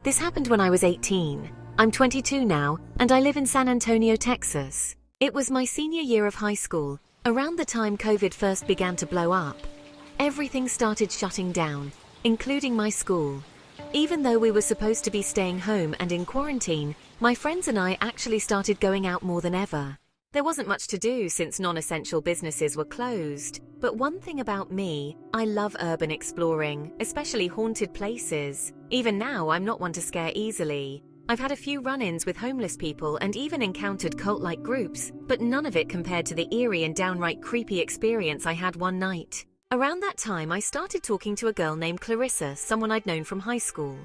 This happened when I was 18. I'm 22 now, and I live in San Antonio, Texas. It was my senior year of high school, around the time COVID first began to blow up. Everything started shutting down, including my school. Even though we were supposed to be staying home and in quarantine, my friends and I actually started going out more than ever. There wasn't much to do since non-essential businesses were closed. But one thing about me, I love urban exploring, especially haunted places. Even now, I'm not one to scare easily. I've had a few run-ins with homeless people and even encountered cult-like groups, but none of it compared to the eerie and downright creepy experience I had one night. Around that time, I started talking to a girl named Clarissa, someone I'd known from high school.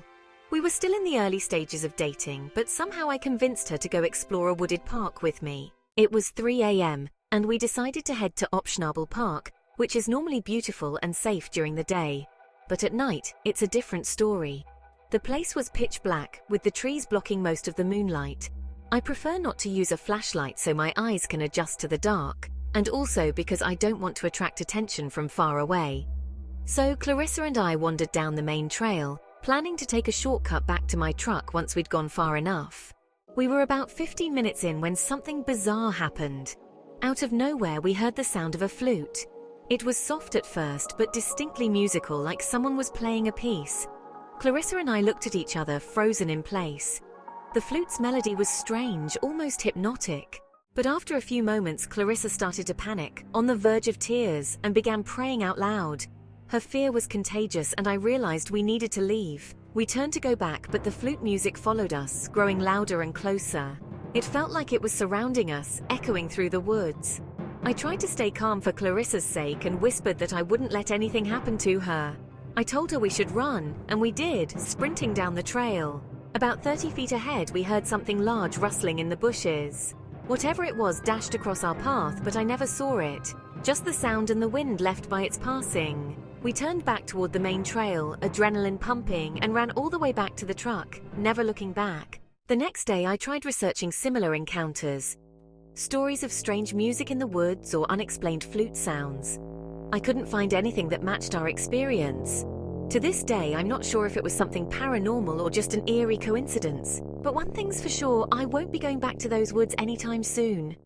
We were still in the early stages of dating, but somehow I convinced her to go explore a wooded park with me. It was 3 a.m., and we decided to head to Schnabel Park, which is normally beautiful and safe during the day. But at night, it's a different story. The place was pitch black, with the trees blocking most of the moonlight. I prefer not to use a flashlight so my eyes can adjust to the dark, and also because I don't want to attract attention from far away. So Clarissa and I wandered down the main trail, planning to take a shortcut back to my truck once we'd gone far enough. We were about 15 minutes in when something bizarre happened. Out of nowhere, we heard the sound of a flute. It was soft at first, but distinctly musical, like someone was playing a piece. Clarissa and I looked at each other, frozen in place. The flute's melody was strange, almost hypnotic. But after a few moments, Clarissa started to panic, on the verge of tears, and began praying out loud. Her fear was contagious, and I realized we needed to leave. We turned to go back, but the flute music followed us, growing louder and closer. It felt like it was surrounding us, echoing through the woods. I tried to stay calm for Clarissa's sake and whispered that I wouldn't let anything happen to her. I told her we should run, and we did, sprinting down the trail. About 30 feet ahead, we heard something large rustling in the bushes. Whatever it was dashed across our path, but I never saw it. Just the sound and the wind left by its passing. We turned back toward the main trail, adrenaline pumping, and ran all the way back to the truck, never looking back. The next day, I tried researching similar encounters. Stories of strange music in the woods or unexplained flute sounds. I couldn't find anything that matched our experience. To this day, I'm not sure if it was something paranormal or just an eerie coincidence. But one thing's for sure, I won't be going back to those woods anytime soon.